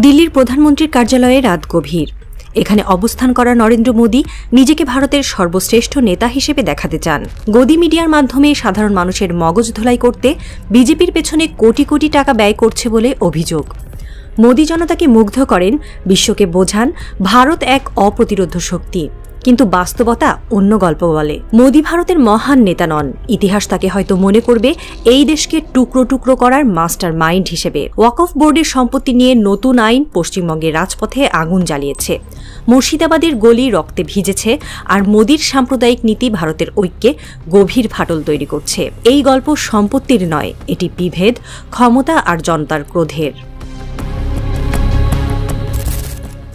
দিল্লির প্রধানমন্ত্রীর কার্যালয়ে রাত গভীর। এখানে অবস্থান করা নরেন্দ্র মোদী নিজেকে ভারতের সর্বশ্রেষ্ঠ নেতা হিসেবে দেখাতে চান। গদি মিডিয়ার মাধ্যমে সাধারণ মানুষের মগজ ধোলাই করতে বিজেপির পেছনে কোটি কোটি টাকা ব্যয় করছে বলে অভিযোগ। মোদী জনতাকে মুগ্ধ করেন, বিশ্বকে বোঝান ভারত এক অপ্রতিরোধ্য শক্তি, কিন্তু বাস্তবতা অন্য গল্প বলে। মোদী ভারতের মহান নেতা নন। ইতিহাস তাকে হয়তো মনে করবে এই দেশকে টুকরো টুকরো করার মাস্টার মাইন্ড হিসেবে। ওয়াকফ বোর্ডের সম্পত্তি নিয়ে নতুন আইন পশ্চিমবঙ্গের রাজপথে আগুন জ্বালিয়েছে। মুর্শিদাবাদের গলি রক্তে ভিজেছে, আর মোদীর সাম্প্রদায়িক নীতি ভারতের ঐক্যে গভীর ফাটল তৈরি করছে। এই গল্প সম্পত্তির নয়, এটি বিভেদ, ক্ষমতা আর জনতার ক্রোধের।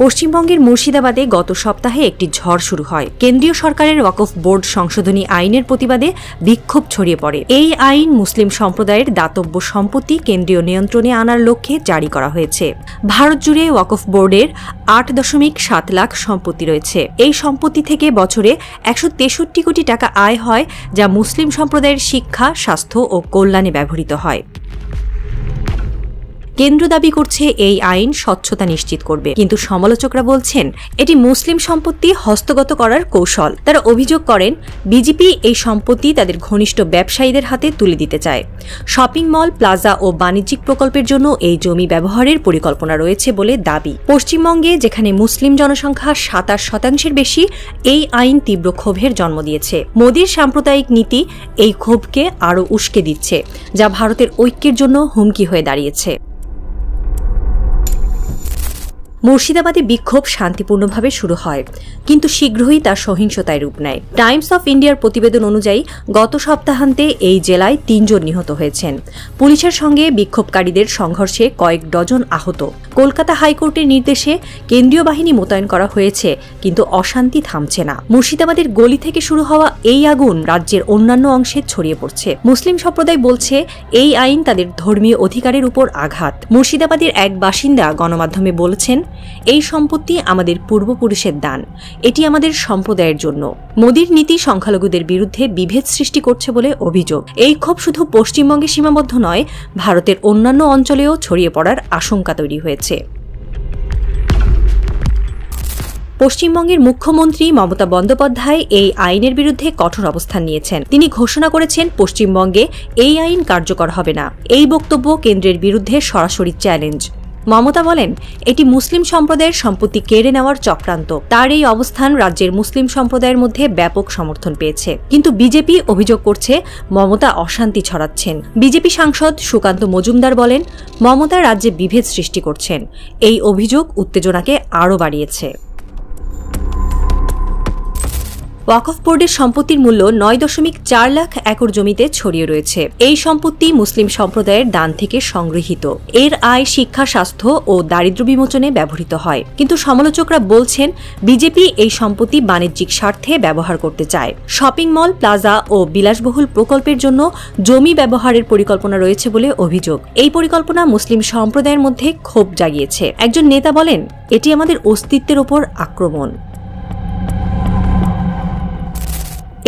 পশ্চিমবঙ্গের মুর্শিদাবাদে গত সপ্তাহে একটি ঝড় শুরু হয়। কেন্দ্রীয় সরকারের ওয়াকফ বোর্ড সংশোধনী আইনের প্রতিবাদে বিক্ষোভ ছড়িয়ে পড়ে। এই আইন মুসলিম সম্প্রদায়ের দাতব্য সম্পত্তি কেন্দ্রীয় নিয়ন্ত্রণে আনার লক্ষ্যে জারি করা হয়েছে। ভারত জুড়ে ওয়াকফ বোর্ডের 8.7 লাখ সম্পত্তি রয়েছে। এই সম্পত্তি থেকে বছরে 163 কোটি টাকা আয় হয়, যা মুসলিম সম্প্রদায়ের শিক্ষা, স্বাস্থ্য ও কল্যাণে ব্যবহৃত হয়। কেন্দ্র দাবি করছে এই আইন স্বচ্ছতা নিশ্চিত করবে, কিন্তু সমালোচকরা বলছেন এটি মুসলিম সম্পত্তি হস্তগত করার কৌশল। তারা অভিযোগ করেন বিজেপি এই সম্পত্তি তাদের ঘনিষ্ঠ ব্যবসায়ীদের হাতে তুলে দিতে চায়। শপিং মল, প্লাজা ও বাণিজ্যিক প্রকল্পের জন্য এই জমি ব্যবহারের পরিকল্পনা রয়েছে বলে দাবি। পশ্চিমবঙ্গে, যেখানে মুসলিম জনসংখ্যা 27% বেশি, এই আইন তীব্র ক্ষোভের জন্ম দিয়েছে। মোদীর সাম্প্রদায়িক নীতি এই ক্ষোভকে আরও উস্কে দিচ্ছে, যা ভারতের ঐক্যের জন্য হুমকি হয়ে দাঁড়িয়েছে। মুর্শিদাবাদে বিক্ষোভ শান্তিপূর্ণভাবে শুরু হয়, কিন্তু শীঘ্রই তা সহিংসতায় রূপ নেয়। টাইমস অফ ইন্ডিয়ার প্রতিবেদন অনুযায়ী গত সপ্তাহান্তে এই জেলায় 3 জন নিহত হয়েছেন। পুলিশের সঙ্গে বিক্ষোভকারীদের সংঘর্ষে কয়েক ডজন আহত। কলকাতা হাইকোর্টের নির্দেশে কেন্দ্রীয় বাহিনী মোতায়েন করা হয়েছে, কিন্তু অশান্তি থামছে না। মুর্শিদাবাদের গলি থেকে শুরু হওয়া এই আগুন রাজ্যের অন্যান্য অংশে ছড়িয়ে পড়ছে। মুসলিম সম্প্রদায় বলছে এই আইন তাদের ধর্মীয় অধিকারের উপর আঘাত। মুর্শিদাবাদের এক বাসিন্দা গণমাধ্যমে বলেছেন, এই সম্পত্তি আমাদের পূর্বপুরুষের দান, এটি আমাদের সম্প্রদায়ের জন্য। মোদীর নীতি সংখ্যালঘুদের বিরুদ্ধে বিভেদ সৃষ্টি করছে বলে অভিযোগ। এই ক্ষোভ শুধু পশ্চিমবঙ্গে সীমাবদ্ধ নয়, ভারতের অন্যান্য অঞ্চলেও ছড়িয়ে পড়ার আশঙ্কা তৈরি হয়েছে। পশ্চিমবঙ্গের মুখ্যমন্ত্রী মমতা বন্দ্যোপাধ্যায় এই আইনের বিরুদ্ধে কঠোর অবস্থান নিয়েছেন। তিনি ঘোষণা করেছেন পশ্চিমবঙ্গে এই আইন কার্যকর হবে না। এই বক্তব্য কেন্দ্রের বিরুদ্ধে সরাসরি চ্যালেঞ্জ। মমতা বলেন, এটি মুসলিম সম্প্রদায়ের সম্পত্তি কেড়ে নেওয়ার চক্রান্ত। তার এই অবস্থান রাজ্যের মুসলিম সম্প্রদায়ের মধ্যে ব্যাপক সমর্থন পেয়েছে। কিন্তু বিজেপি অভিযোগ করছে মমতা অশান্তি ছড়াচ্ছেন। বিজেপি সাংসদ সুকান্ত মজুমদার বলেন, মমতা রাজ্যে বিভেদ সৃষ্টি করছেন। এই অভিযোগ উত্তেজনাকে আরও বাড়িয়েছে। ওয়াকফ বোর্ডের সম্পত্তির মূল্য 9.4 লাখ একর জমিতে ছড়িয়ে রয়েছে। এই সম্পত্তি মুসলিম সম্প্রদায়ের দান থেকে সংগৃহীত। এর আয় শিক্ষা, স্বাস্থ্য ও দারিদ্র্য বিমোচনে ব্যবহৃত হয়। কিন্তু সমালোচকরা বলছেন বিজেপি এই সম্পত্তি বাণিজ্যিক স্বার্থে ব্যবহার করতে চায়। শপিং মল, প্লাজা ও বিলাসবহুল প্রকল্পের জন্য জমি ব্যবহারের পরিকল্পনা রয়েছে বলে অভিযোগ। এই পরিকল্পনা মুসলিম সম্প্রদায়ের মধ্যে ক্ষোভ জাগিয়েছে। একজন নেতা বলেন, এটি আমাদের অস্তিত্বের ওপর আক্রমণ।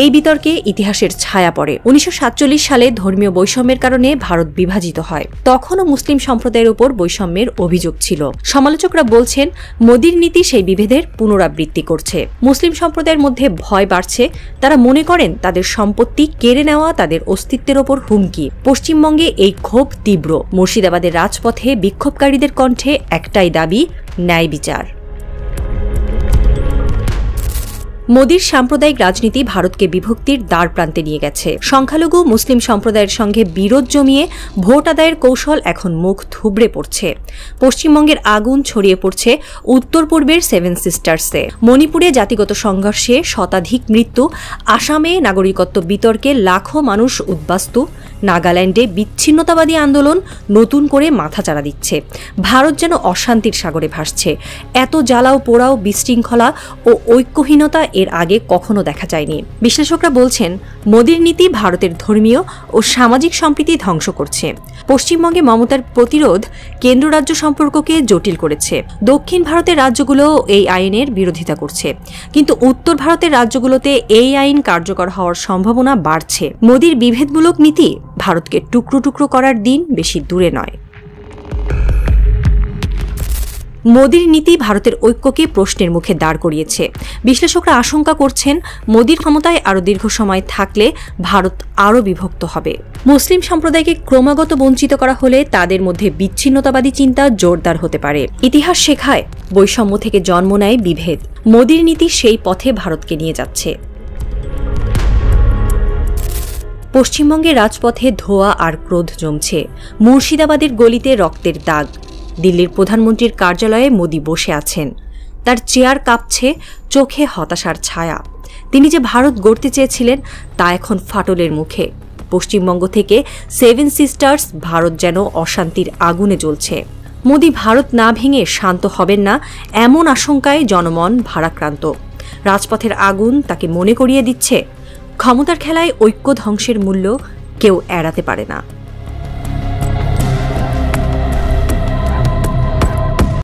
এই বিতর্কে ইতিহাসের ছায়া পড়ে। 1947 সালে ধর্মীয় বৈষম্যের কারণে ভারত বিভাজিত হয়। তখনও মুসলিম সম্প্রদায়ের উপর বৈষম্যের অভিযোগ ছিল। সমালোচকরা বলছেন মোদীর নীতি সেই বিভেদের পুনরাবৃত্তি করছে। মুসলিম সম্প্রদায়ের মধ্যে ভয় বাড়ছে। তারা মনে করেন তাদের সম্পত্তি কেড়ে নেওয়া তাদের অস্তিত্বের ওপর হুমকি। পশ্চিমবঙ্গে এই ক্ষোভ তীব্র। মুর্শিদাবাদের রাজপথে বিক্ষোভকারীদের কণ্ঠে একটাই দাবি, ন্যায় বিচার। মোদীর সাম্প্রদায়িক রাজনীতি ভারতকে বিভক্তির দ্বার প্রান্তে নিয়ে গেছে। সংখ্যালঘু মুসলিম সম্প্রদায়ের সঙ্গে বিরোধ জমিয়ে ভোট আদায়ের কৌশল এখন মুখ থুবড়ে পড়ছে। পশ্চিমবঙ্গের আগুন ছড়িয়ে পড়ছে উত্তর পূর্বের 7 সিস্টার্সে। মণিপুরে জাতিগত সংঘর্ষে শতাধিক মৃত্যু। আসামে নাগরিকত্ব বিতর্কে লাখো মানুষ উদ্বাস্তু। নাগাল্যান্ডে বিচ্ছিন্নতাবাদী আন্দোলন নতুন করে মাথাচাড়া দিচ্ছে। ভারত যেন অশান্তির সাগরে ভাসছে। এত জ্বালাও পোড়াও, বিশৃঙ্খলা ও ঐক্যহীনতা এর আগে কখনো দেখা যায়নি। বিশ্লেষকরা বলছেন, মোদীর নীতি ভারতের ধর্মীয় ও সামাজিক সম্প্রীতি ধ্বংস করছে। পশ্চিমবঙ্গে মমতার প্রতিরোধ কেন্দ্র রাজ্য সম্পর্ককে জটিল করেছে। দক্ষিণ ভারতের রাজ্যগুলো এই আইনের বিরোধিতা করছে, কিন্তু উত্তর ভারতের রাজ্যগুলোতে এই আইন কার্যকর হওয়ার সম্ভাবনা বাড়ছে। মোদীর বিভেদমূলক নীতি ভারতকে টুকরো টুকরো করার দিন বেশি দূরে নয়। মোদির নীতি ভারতের ঐক্যকে প্রশ্নের মুখে দাঁড় করিয়েছে। বিশ্লেষকরা আশঙ্কা করছেন, মোদির ক্ষমতায় আরও দীর্ঘ সময় থাকলে ভারত আরও বিভক্ত হবে। মুসলিম সম্প্রদায়কে ক্রমাগত বঞ্চিত করা হলে তাদের মধ্যে বিচ্ছিন্নতাবাদী চিন্তা জোরদার হতে পারে। ইতিহাস শেখায়, বৈষম্য থেকে জন্ম নেয় বিভেদ। মোদির নীতি সেই পথে ভারতকে নিয়ে যাচ্ছে। পশ্চিমবঙ্গের রাজপথে ধোঁয়া আর ক্রোধ জমছে। মুর্শিদাবাদের গলিতে রক্তের দাগ। দিল্লির প্রধানমন্ত্রীর কার্যালয়ে মোদি বসে আছেন। তার চেয়ার কাঁপছে, চোখে হতাশার ছায়া। তিনি যে ভারত গড়তে চেয়েছিলেন তা এখন ফাটলের মুখে। পশ্চিমবঙ্গ থেকে 7 সিস্টার্স ভারত যেন অশান্তির আগুনে জ্বলছে। মোদি ভারত না ভেঙে শান্ত হবেন না, এমন আশঙ্কায় জনমন ভারাক্রান্ত। রাজপথের আগুন তাকে মনে করিয়ে দিচ্ছে, ক্ষমতার খেলায় ঐক্য ধ্বংসের মূল্য কেউ এড়াতে পারে না।